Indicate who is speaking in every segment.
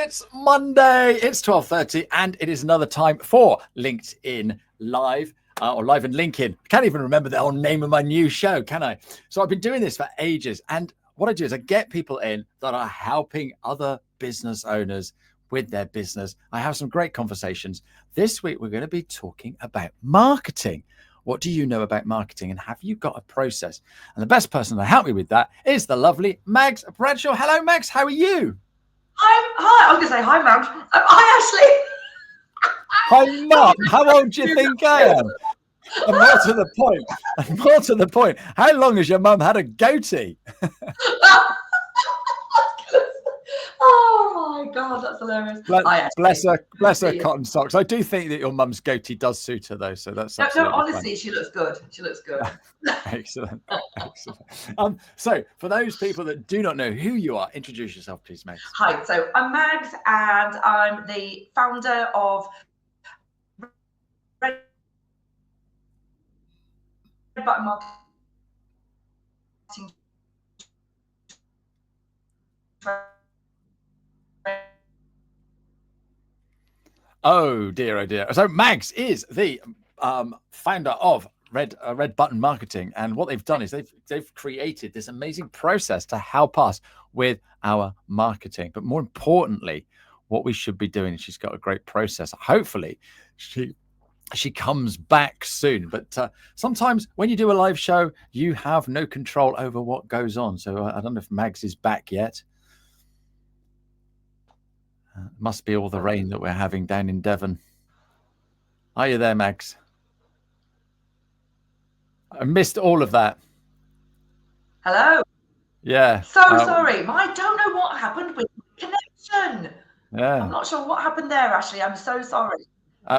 Speaker 1: It's Monday, it's 12:30, and it is another time for LinkedIn Live, or Live and LinkedIn. I can't even remember the whole name of my new show, can I? So I've been doing this for ages, and what I do is I get people in that are helping other business owners with their business. I have some great conversations. This week, we're going to be talking about marketing. What do you know about marketing, and have you got a process? And the best person to help me with that is the lovely Mags Bradshaw. Hello, Mags. How are you?
Speaker 2: Hi. I was going to say hi, Mags. Hi,
Speaker 1: Hi,
Speaker 2: Ashley.
Speaker 1: Mum. How old do you think I am? And more to the point, how long has your mum had a goatee?
Speaker 2: Oh my God, that's hilarious.
Speaker 1: Bless her cotton socks. I do think that your mum's goatee does suit her, though. So that's
Speaker 2: no. Honestly, fun. She looks good.
Speaker 1: Excellent. So for those people that do not know who you are, introduce yourself, please, Mags.
Speaker 2: Hi. So I'm Mags, and I'm the founder of Red Button Marketing.
Speaker 1: Oh dear. So Mags is the founder of Red Button Marketing, and what they've done is they've created this amazing process to help us with our marketing. But more importantly, what we should be doing, she's got a great process. Hopefully, she comes back soon. But sometimes when you do a live show, you have no control over what goes on. So I don't know if Mags is back yet. Must be all the rain that we're having down in Devon. Are you there, Mags? I missed all of that.
Speaker 2: Hello.
Speaker 1: Yeah.
Speaker 2: Sorry. I don't know what happened with the connection.
Speaker 1: Yeah.
Speaker 2: I'm not sure what happened there, Ashley. I'm so sorry.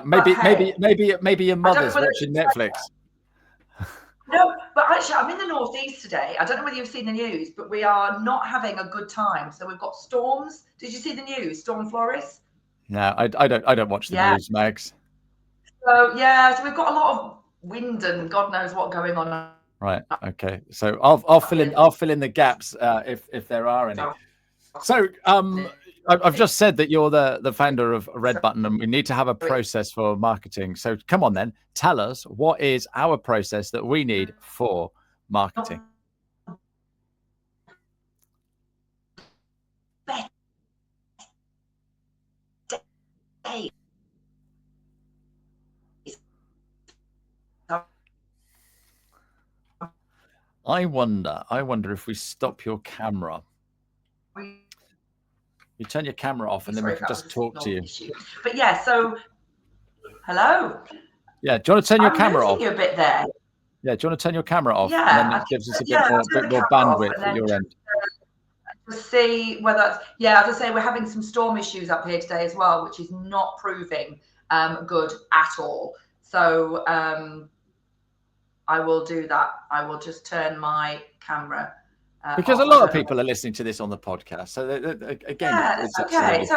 Speaker 1: Maybe your mother's watching Netflix.
Speaker 2: No, but actually, I'm in the northeast today. I don't know whether you've seen the news, but we are not having a good time. So we've got storms. Did you see the news? Storm Floris?
Speaker 1: No, I don't watch the news, Mags.
Speaker 2: So we've got a lot of wind and God knows what going on.
Speaker 1: Right. Okay. So I'll fill in the gaps if there are any. So I've just said that you're the founder of Red Button, and we need to have a process for marketing. So come on then, tell us, what is our process that we need for marketing? I wonder if we stop your camera. You turn your camera off, and then we can just talk to you.
Speaker 2: But yeah, so hello.
Speaker 1: Yeah, do you want to turn your camera off?
Speaker 2: You a bit there.
Speaker 1: Yeah, do you want to turn your camera off?
Speaker 2: Yeah,
Speaker 1: and then it gives us a bit more bandwidth at your end.
Speaker 2: To see whether, as I say, we're having some storm issues up here today as well, which is not proving good at all. So I will do that. I will just turn my camera.
Speaker 1: Because a lot of people are listening to this on the podcast. So again,
Speaker 2: it's okay. So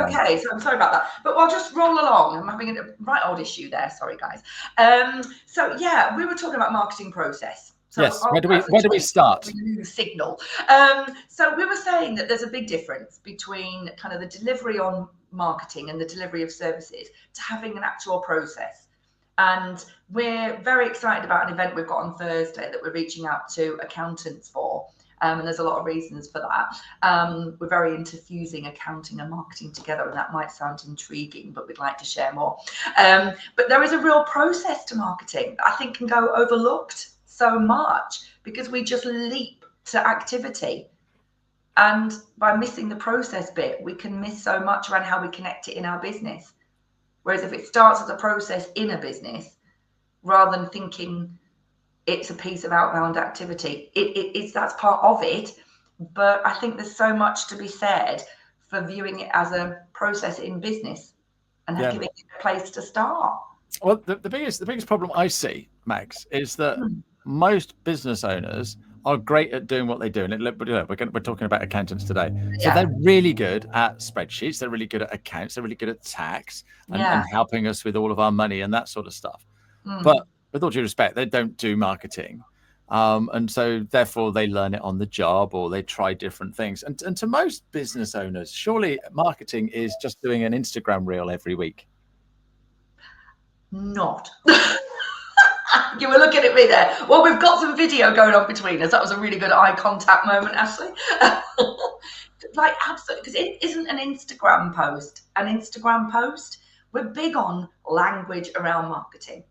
Speaker 2: I'm sorry about that. But I'll just roll along. I'm having a right old issue there. Sorry, guys. We were talking about marketing process. So
Speaker 1: yes. Where do we start?
Speaker 2: Signal. So we were saying that there's a big difference between kind of the delivery on marketing and the delivery of services to having an actual process. And we're very excited about an event we've got on Thursday that we're reaching out to accountants for. And there's a lot of reasons for that. We're very into fusing accounting and marketing together, and that might sound intriguing, but we'd like to share more. But there is a real process to marketing that I think can go overlooked so much because we just leap to activity. And by missing the process bit, we can miss so much around how we connect it in our business. Whereas if it starts as a process in a business, rather than thinking it's a piece of outbound activity, that's part of it. But I think there's so much to be said for viewing it as a process in business and giving it a place to start.
Speaker 1: Well, the biggest problem I see, Mags, is that most business owners are great at doing what they do. And we're talking about accountants today. So they're really good at spreadsheets. They're really good at accounts. They're really good at tax and helping us with all of our money and that sort of stuff. But with all due respect, they don't do marketing. And so therefore they learn it on the job, or they try different things. And to most business owners, surely marketing is just doing an Instagram reel every week.
Speaker 2: Not. You were looking at me there. Well, we've got some video going on between us. That was a really good eye contact moment, Ashley. Like, absolutely, because it isn't an Instagram post. An Instagram post, we're big on language around marketing,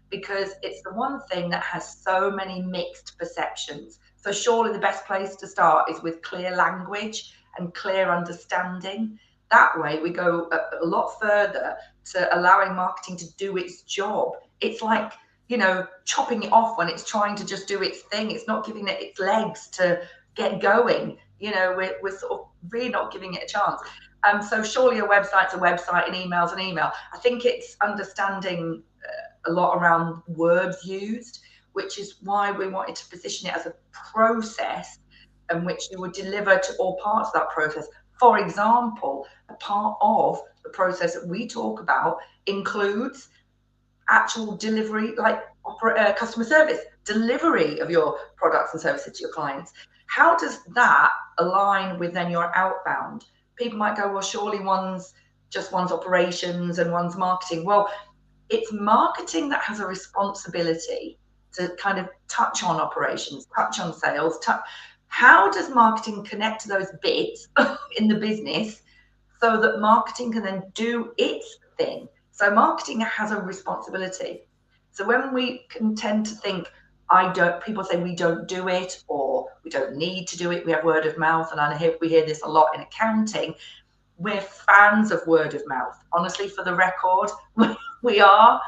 Speaker 2: because it's the one thing that has so many mixed perceptions. So surely the best place to start is with clear language and clear understanding. That way we go a lot further to allowing marketing to do its job. It's like, you know, chopping it off when it's trying to just do its thing. It's not giving it its legs to get going. You know, we're sort of really not giving it a chance. So surely a website's a website, an email's an email. I think it's understanding a lot around words used, which is why we wanted to position it as a process in which you would deliver to all parts of that process. For example, a part of the process that we talk about includes actual delivery, like customer service, delivery of your products and services to your clients. How does that align with then your outbound? People might go, well, surely one's operations and one's marketing. Well, it's marketing that has a responsibility to kind of touch on operations, touch on sales. How does marketing connect to those bits in the business so that marketing can then do its thing? So marketing has a responsibility. So when we can tend to think, people say we don't do it, or we don't need to do it, we have word of mouth, and we hear this a lot in accounting. We're fans of word of mouth. Honestly, for the record, we are.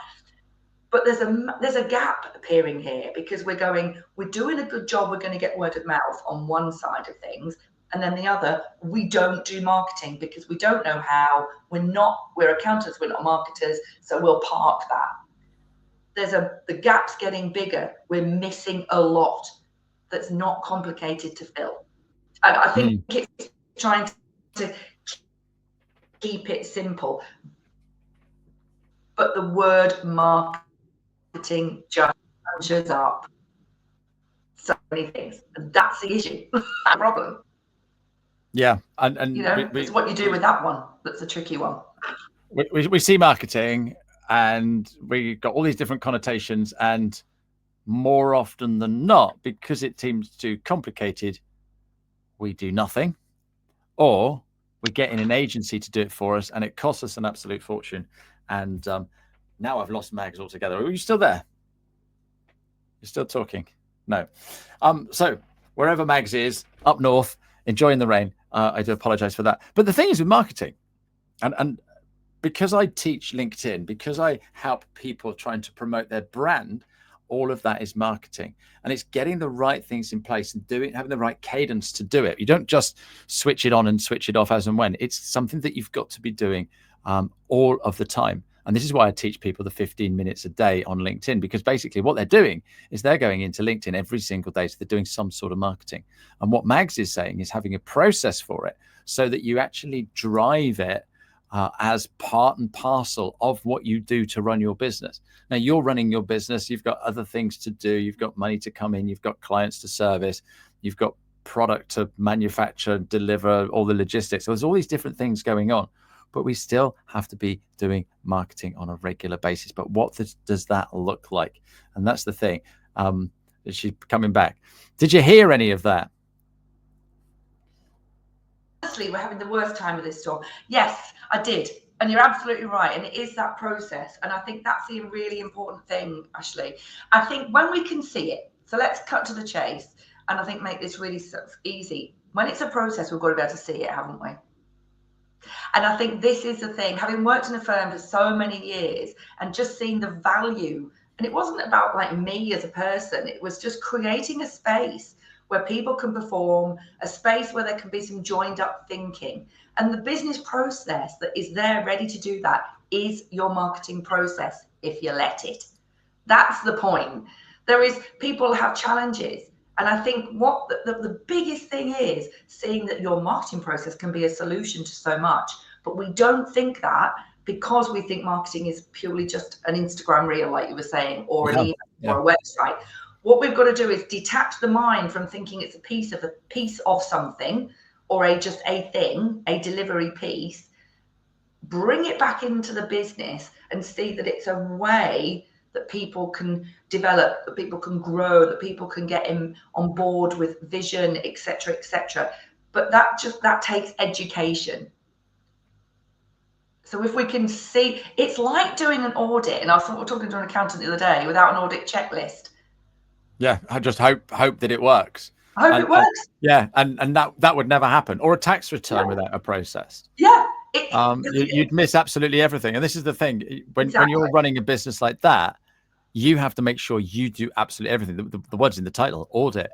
Speaker 2: But there's a gap appearing here, because we're doing a good job, we're going to get word of mouth on one side of things, and then the other, we don't do marketing because we don't know how. We're accountants, we're not marketers, so we'll park that. The gap's getting bigger. We're missing a lot that's not complicated to fill. And I think it's trying to keep it simple. But the word marketing just shows up so many things. And that's the issue, that problem.
Speaker 1: Yeah. And
Speaker 2: you know, it's what you do with that one that's a tricky one.
Speaker 1: We see marketing, and we got all these different connotations, and more often than not, because it seems too complicated, we do nothing, or we get in an agency to do it for us, and it costs us an absolute fortune. And now I've lost Mags altogether. Are you still there? You're still talking? No. So wherever Mags is, up north, enjoying the rain, I do apologize for that. But the thing is with marketing, and because I teach LinkedIn, because I help people trying to promote their brand, all of that is marketing. And it's getting the right things in place and having the right cadence to do it. You don't just switch it on and switch it off as and when. It's something that you've got to be doing all of the time. And this is why I teach people the 15 minutes a day on LinkedIn, because basically what they're doing is they're going into LinkedIn every single day. So they're doing some sort of marketing. And what Mags is saying is having a process for it so that you actually drive it as part and parcel of what you do to run your business. Now, you're running your business. You've got other things to do. You've got money to come in. You've got clients to service. You've got product to manufacture, deliver, all the logistics. So there's all these different things going on. But we still have to be doing marketing on a regular basis. But what does that look like? And that's the thing. She's coming back. Did you hear any of that?
Speaker 2: Honestly, we're having the worst time of this storm. Yes, I did. And you're absolutely right. And it is that process. And I think that's the really important thing, Ashley. I think when we can see it, so let's cut to the chase, and I think make this really easy. When it's a process, we've got to be able to see it, haven't we? And I think this is the thing, having worked in a firm for so many years and just seeing the value, and it wasn't about like me as a person, it was just creating a space where people can perform, a space where there can be some joined up thinking. And the business process that is there ready to do that is your marketing process, if you let it. That's the point. People have challenges. And I think what the biggest thing is seeing that your marketing process can be a solution to so much, but we don't think that because we think marketing is purely just an Instagram reel, like you were saying, or an email or a website. What we've got to do is detach the mind from thinking it's a piece of something, or just a thing, a delivery piece. Bring it back into the business and see that it's a way that people can develop, that people can grow, that people can get on board with vision, etc., etc. But that takes education. So if we can see, it's like doing an audit, and I was talking to an accountant the other day, without an audit checklist.
Speaker 1: Yeah, I just hope that it works.
Speaker 2: I hope it works.
Speaker 1: Yeah, and that would never happen. Or a tax return without a process.
Speaker 2: Yeah.
Speaker 1: You'd miss absolutely everything. And this is the thing, when you're running a business like that, you have to make sure you do absolutely everything. The word's in the title, audit.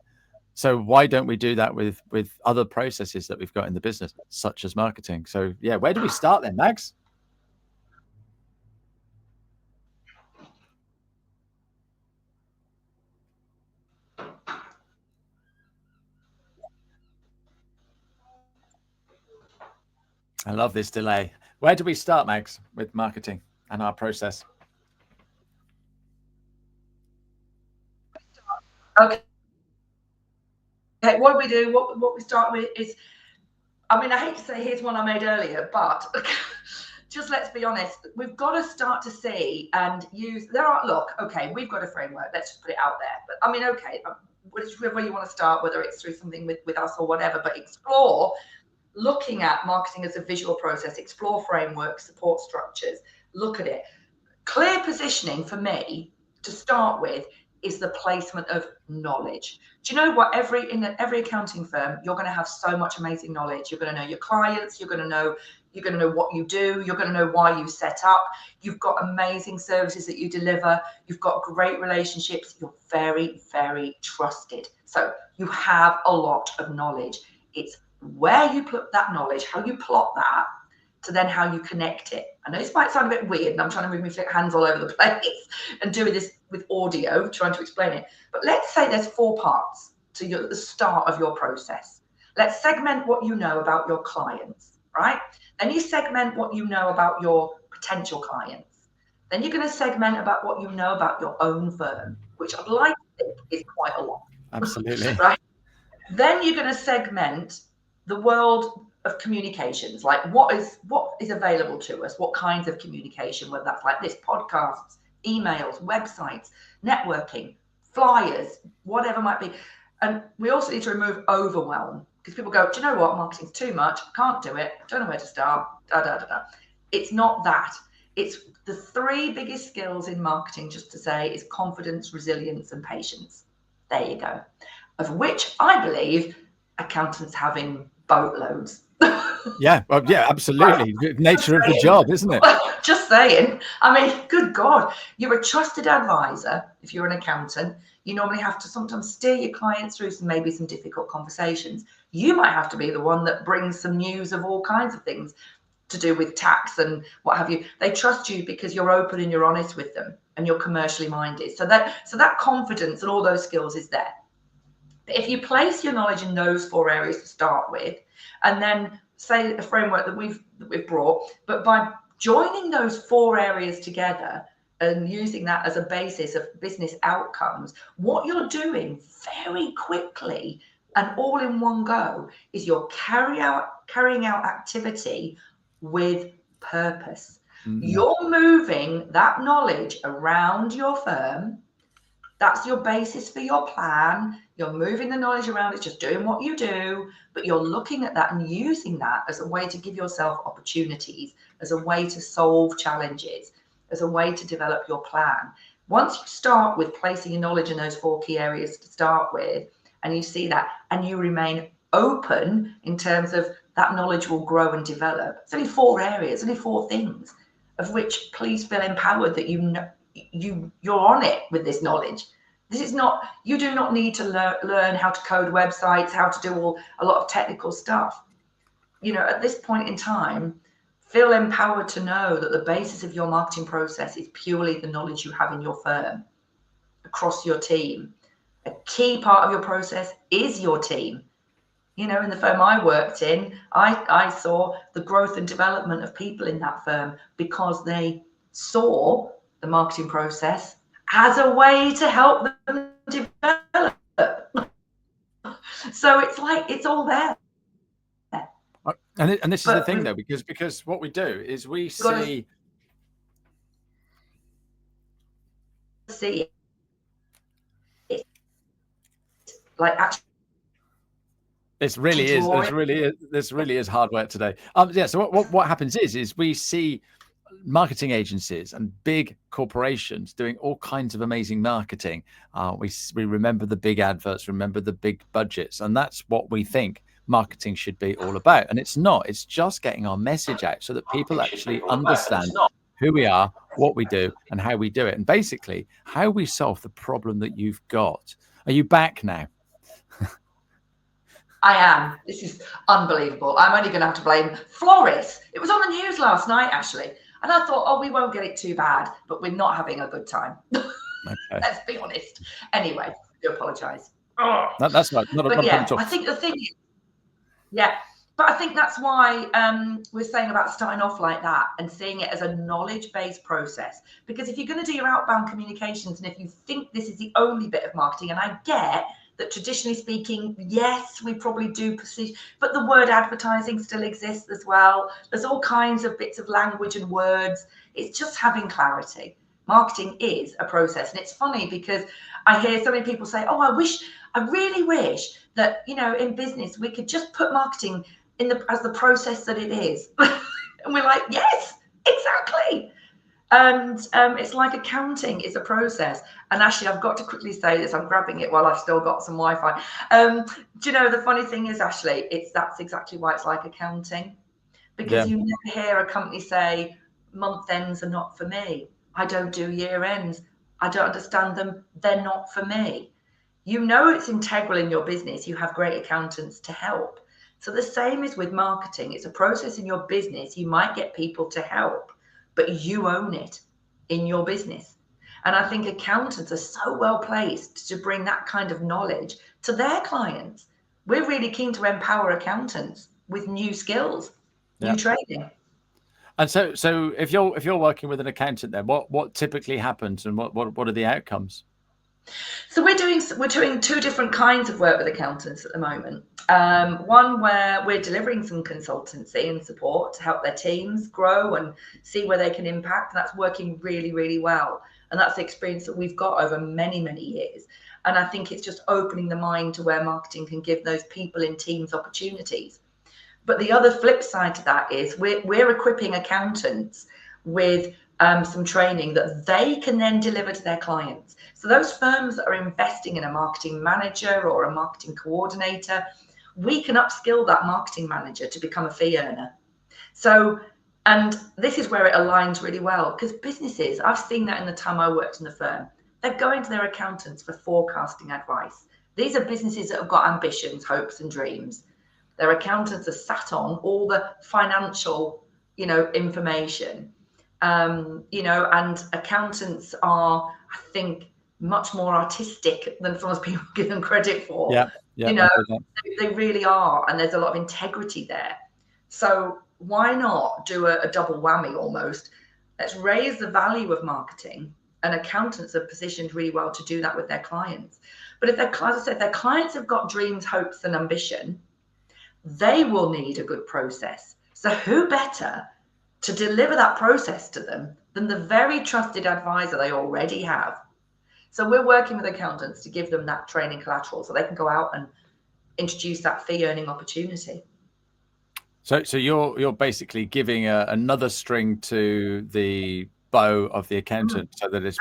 Speaker 1: So why don't we do that with other processes that we've got in the business, such as marketing? So yeah, where do we start then, Mags? I love this delay. Where do we start, Mags, with marketing and our process?
Speaker 2: Okay, what do we do? What we start with is, I mean, I hate to say here's one I made earlier, but just let's be honest, we've got to start to see and use, okay, we've got a framework, let's just put it out there. But I mean, okay, whichever you want to start, whether it's through something with us or whatever, but explore looking at marketing as a visual process, explore frameworks, support structures, look at it. Clear positioning for me to start with is the placement of knowledge. Do you know what? In every accounting firm, you're going to have so much amazing knowledge. You're going to know your clients. You're going to know what you do. You're going to know why you set up. You've got amazing services that you deliver. You've got great relationships. You're very, very trusted. So you have a lot of knowledge. It's where you put that knowledge, how you plot that, to then how you connect it. I know this might sound a bit weird, and I'm trying to move my hands all over the place and doing this with audio, trying to explain it. But let's say there's 4 parts to the start of your process. Let's segment what you know about your clients, right? Then you segment what you know about your potential clients. Then you're going to segment about what you know about your own firm, which I'd like to think is quite a lot.
Speaker 1: Absolutely.
Speaker 2: Right? Then you're going to segment the world of communications, like what is available to us, what kinds of communication, whether that's like this, podcasts, emails, websites, networking, flyers, whatever might be. And we also need to remove overwhelm, because people go, do you know what, marketing's too much, can't do it, don't know where to start, It's not that. It's the 3 biggest skills in marketing, just to say, is confidence, resilience, and patience. There you go. Of which I believe accountants have in boatloads.
Speaker 1: Yeah, well, yeah, absolutely. Nature of the job, isn't it?
Speaker 2: Just saying. I mean, good God, you're a trusted advisor. If you're an accountant, you normally have to sometimes steer your clients through maybe some difficult conversations. You might have to be the one that brings some news of all kinds of things to do with tax and what have you. They trust you because you're open and you're honest with them and you're commercially minded. So that confidence and all those skills is there. But if you place your knowledge in those 4 areas to start with, and then say a framework that we've brought, but by joining those 4 areas together and using that as a basis of business outcomes, what you're doing very quickly and all in one go is you're carrying out activity with purpose. You're moving that knowledge around your firm. That's your basis for your plan. You're moving the knowledge around. It's just doing what you do, but you're looking at that and using that as a way to give yourself opportunities, as a way to solve challenges, as a way to develop your plan. Once you start with placing your knowledge in those 4 key areas to start with, and you see that, and you remain open in terms of that knowledge will grow and develop. It's only 4 areas, only 4 things, of which please feel empowered that you're on it with this knowledge. This is not, you do not need to learn how to code websites, how to do a lot of technical stuff. At this point in time, feel empowered to know that the basis of your marketing process is purely the knowledge you have in your firm, across your team. A key part of your process is your team. In the firm I worked in, I saw the growth and development of people in that firm because they saw the marketing process as a way to help them develop So it's like, it's all there.
Speaker 1: And this is the thing, though, because what we do is we see
Speaker 2: it like actually.
Speaker 1: This really is hard work today. Yeah. So what happens is we see marketing agencies and big corporations doing all kinds of amazing marketing. We remember the big adverts, remember the big budgets, and that's what we think marketing should be all about. And it's not. It's just getting our message out so that people actually understand who we are, what we do, and how we do it, and basically how we solve the problem that you've got. Are you back now?
Speaker 2: I am. This is unbelievable. I'm only going to have to blame Floris. It was on the news last night, actually. And I thought, oh, we won't get it too bad, but we're not having a good time. Okay. Let's be honest. Anyway, I do apologise.
Speaker 1: That's not a problem at all.
Speaker 2: I think the thing is, but I think that's why we're saying about starting off like that and seeing it as a knowledge-based process. Because if you're going to do your outbound communications, and if you think this is the only bit of marketing, and I get that traditionally speaking, yes, we probably do perceive, but the word advertising still exists as well. There's all kinds of bits of language and words. It's just having clarity. Marketing is a process. And it's funny because I hear so many people say, oh, I really wish that, you know, in business, we could just put marketing as the process that it is. And we're like, yes, exactly. And it's like accounting is a process. And actually, I've got to quickly say this. I'm grabbing it while I've still got some Wi-Fi. Do you know, the funny thing is, Ashley, that's exactly why it's like accounting. Because you never hear a company say, month ends are not for me. I don't do year ends. I don't understand them. They're not for me. You know it's integral in your business. You have great accountants to help. So the same is with marketing. It's a process in your business. You might get people to help, but you own it in your business. And I think accountants are so well placed to bring that kind of knowledge to their clients. We're really keen to empower accountants with new skills, new training.
Speaker 1: And so if you're working with an accountant, then what typically happens, and what are the outcomes?
Speaker 2: So we're doing two different kinds of work with accountants at the moment. One where we're delivering some consultancy and support to help their teams grow and see where they can impact. And that's working really, really well. And that's the experience that we've got over many, many years. And I think it's just opening the mind to where marketing can give those people in teams opportunities. But the other flip side to that is we're equipping accountants with some training that they can then deliver to their clients. So those firms that are investing in a marketing manager or a marketing coordinator, we can upskill that marketing manager to become a fee earner. So, and this is where it aligns really well, because businesses, I've seen that in the time I worked in the firm, they're going to their accountants for forecasting advice. These are businesses that have got ambitions, hopes and dreams. Their accountants are sat on all the financial, information. And accountants are, I think, much more artistic than sometimes people give them credit for. They really are, and there's a lot of integrity there. So why not do a double whammy almost? Let's raise the value of marketing, and accountants are positioned really well to do that with their clients. But if as I said, their clients have got dreams, hopes, and ambition, they will need a good process. So who better to deliver that process to them than the very trusted advisor they already have? So we're working with accountants to give them that training collateral so they can go out and introduce that fee earning opportunity.
Speaker 1: So you're basically giving another string to the bow of the accountant, so that it's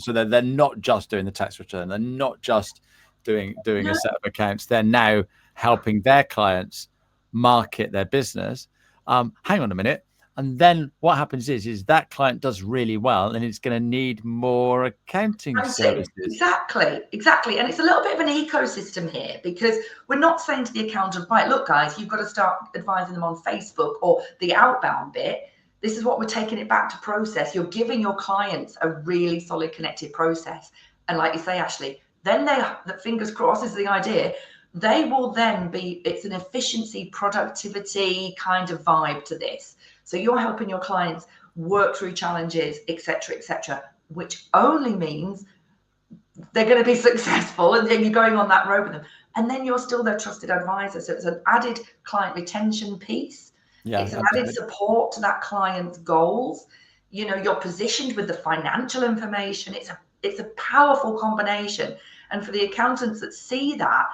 Speaker 1: so that they're not just doing the tax return, they're not just doing a set of accounts, they're now helping their clients market their business. Hang on a minute. And then what happens is that client does really well, and it's going to need more accounting services.
Speaker 2: Exactly. And it's a little bit of an ecosystem here, because we're not saying to the accountant, right, look, guys, you've got to start advising them on Facebook or the outbound bit. This is what we're taking it back to process. You're giving your clients a really solid connected process. And like you say, Ashley, then the fingers crossed is the idea. They will then it's an efficiency, productivity kind of vibe to this. So you're helping your clients work through challenges, et cetera, which only means they're going to be successful, and then you're going on that road with them. And then you're still their trusted advisor. So it's an added client retention piece.
Speaker 1: Yeah,
Speaker 2: it's an
Speaker 1: absolutely.
Speaker 2: added support to that client's goals. You know, you're positioned with the financial information. It's a powerful combination. And for the accountants that see that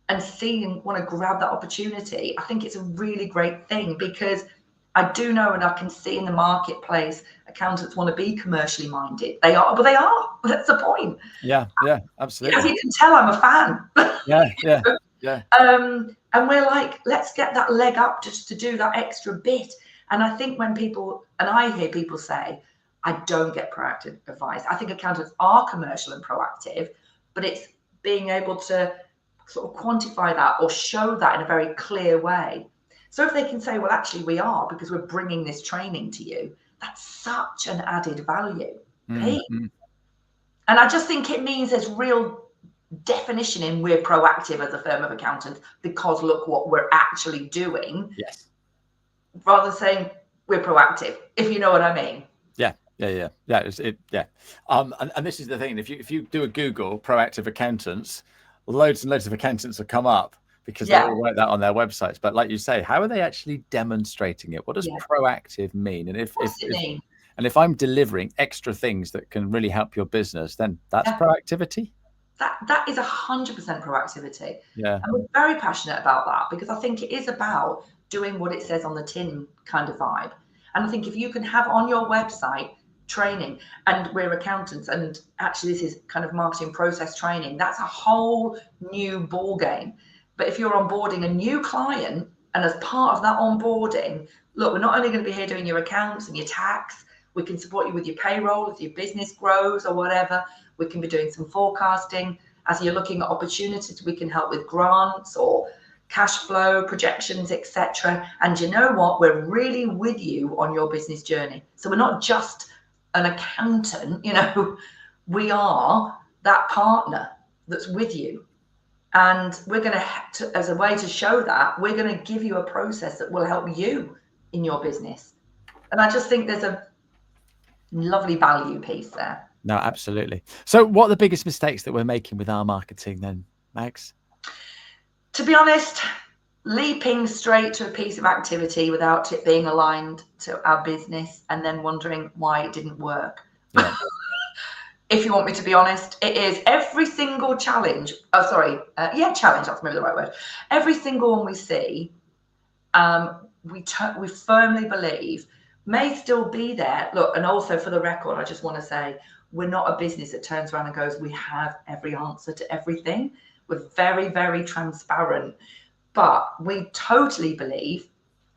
Speaker 2: and see and want to grab that opportunity, I think it's a really great thing, because I do know, and I can see in the marketplace, accountants want to be commercially minded. They are, but they are. That's the point.
Speaker 1: Yeah, absolutely.
Speaker 2: As you can tell, I'm a fan.
Speaker 1: Yeah.
Speaker 2: And we're like, let's get that leg up just to do that extra bit. And I think when people, and I hear people say, I don't get proactive advice. I think accountants are commercial and proactive, but it's being able to sort of quantify that or show that in a very clear way. So if they can say, well, actually we are, because we're bringing this training to you, that's such an added value.
Speaker 1: Mm-hmm.
Speaker 2: And I just think it means there's real definition in we're proactive as a firm of accountants, because look what we're actually doing.
Speaker 1: Yes.
Speaker 2: Rather than saying we're proactive, if you know what I mean.
Speaker 1: Yeah. And this is the thing. If you do a Google proactive accountants, loads and loads of accountants will come up, because they all write that on their websites. But like you say, how are they actually demonstrating it? What does proactive mean? And if I'm delivering extra things that can really help your business, then that's proactivity.
Speaker 2: That is 100% proactivity.
Speaker 1: Yeah.
Speaker 2: And we're very passionate about that, because I think it is about doing what it says on the tin kind of vibe. And I think if you can have on your website training, and we're accountants, and actually this is kind of marketing process training, that's a whole new ball game. But if you're onboarding a new client, and as part of that onboarding, look, we're not only going to be here doing your accounts and your tax, we can support you with your payroll as your business grows or whatever. We can be doing some forecasting. As you're looking at opportunities, we can help with grants or cash flow projections, etc. And you know what? We're really with you on your business journey. So we're not just an accountant, you know, we are that partner that's with you. And we're going to, as a way to show that, we're going to give you a process that will help you in your business. And I just think there's a lovely value piece there.
Speaker 1: No, absolutely. So what are the biggest mistakes that we're making with our marketing then, Mags?
Speaker 2: To be honest, leaping straight to a piece of activity without it being aligned to our business, and then wondering why it didn't work.
Speaker 1: Yeah.
Speaker 2: If you want me to be honest, it is every single challenge. Challenge, that's maybe the right word. Every single one we see, we firmly believe may still be there. Look, and also for the record, I just want to say, we're not a business that turns around and goes, we have every answer to everything. We're very, very transparent. But we totally believe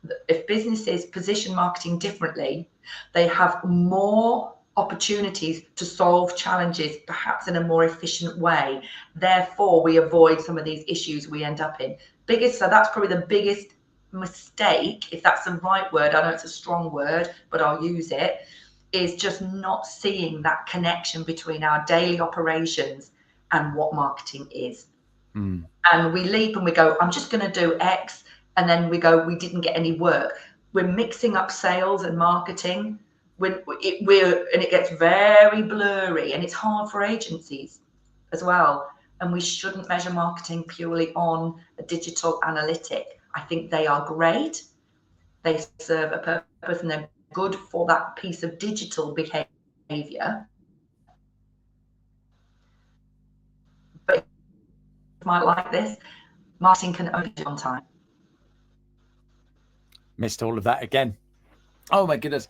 Speaker 2: that if businesses position marketing differently, they have more opportunities to solve challenges, perhaps in a more efficient way. Therefore, we avoid some of these issues we end up in. So that's probably the biggest mistake, if that's the right word. I know it's a strong word, but I'll use it, is just not seeing that connection between our daily operations and what marketing is. And we leap and we go, I'm just going to do X. And then we go, we didn't get any work. We're mixing up sales and marketing. And it gets very blurry, and it's hard for agencies as well. And we shouldn't measure marketing purely on a digital analytic. I think they are great. They serve a purpose, and they're good for that piece of digital behavior. But might like this, marketing can only do on time.
Speaker 1: Missed all of that again. Oh my goodness.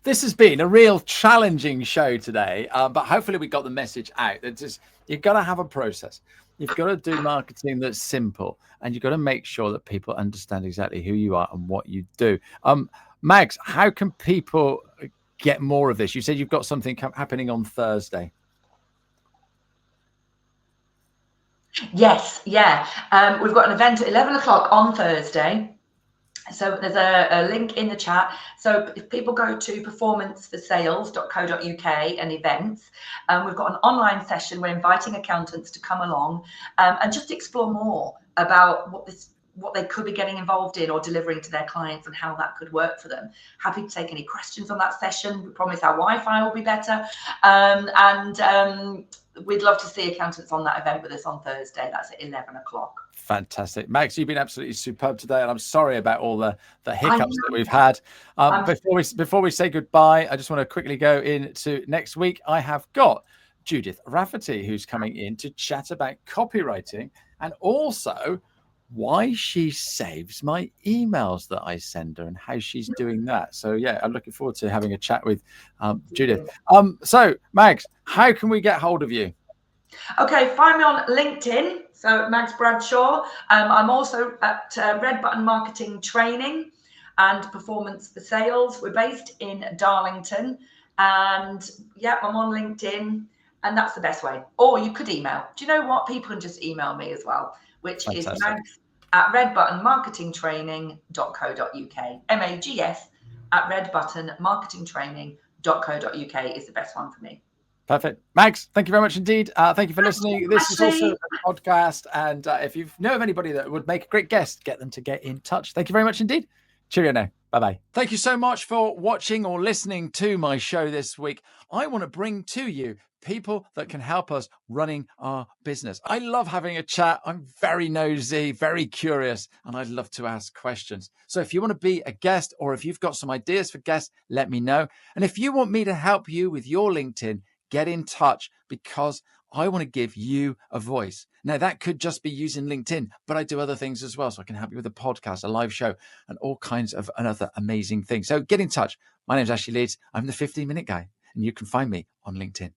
Speaker 1: This has been a real challenging show today, but hopefully we got the message out. That just, you've got to have a process. You've got to do marketing that's simple, and you've got to make sure that people understand exactly who you are and what you do. Mags, how can people get more of this? You said you've got something happening on Thursday.
Speaker 2: Yes, yeah. We've got an event at 11 o'clock on Thursday. So there's a link in the chat. So if people go to performanceforsales.co.uk and events, we've got an online session. We're inviting accountants to come along and just explore more about what they could be getting involved in or delivering to their clients and how that could work for them. Happy to take any questions on that session. We promise our Wi-Fi will be better. We'd love to see accountants on that event with us on Thursday. That's at 11 o'clock.
Speaker 1: Fantastic. Mags, you've been absolutely superb today, and I'm sorry about all the hiccups that we've had. Before we say goodbye, I just want to quickly go into next week. I have got Judith Rafferty, who's coming in to chat about copywriting and also why she saves my emails that I send her and how she's doing that. So yeah, I'm looking forward to having a chat with Judith. So Mags, how can we get hold of you?
Speaker 2: Okay, find me on LinkedIn. So Mags Bradshaw. I'm also at Red Button Marketing Training and Performance for Sales. We're based in Darlington, and yeah, I'm on LinkedIn, and that's the best way. Or you could email. Do you know what? People can just email me as well, which is mags@redbuttonmarketingtraining.co.uk. mags@redbuttonmarketingtraining.co.uk is the best one for me.
Speaker 1: Perfect. Mags, thank you very much indeed. Thank you for listening. This is also a podcast. And if you know of anybody that would make a great guest, get them to get in touch. Thank you very much indeed. Cheerio now. Bye-bye. Thank you so much for watching or listening to my show this week. I want to bring to you people that can help us running our business. I love having a chat. I'm very nosy, very curious, and I'd love to ask questions. So if you want to be a guest or if you've got some ideas for guests, let me know. And if you want me to help you with your LinkedIn, get in touch, because I want to give you a voice. Now, that could just be using LinkedIn, but I do other things as well. So I can help you with a podcast, a live show, and all kinds of other amazing things. So get in touch. My name is Ashley Leeds. I'm the 15-minute guy, and you can find me on LinkedIn.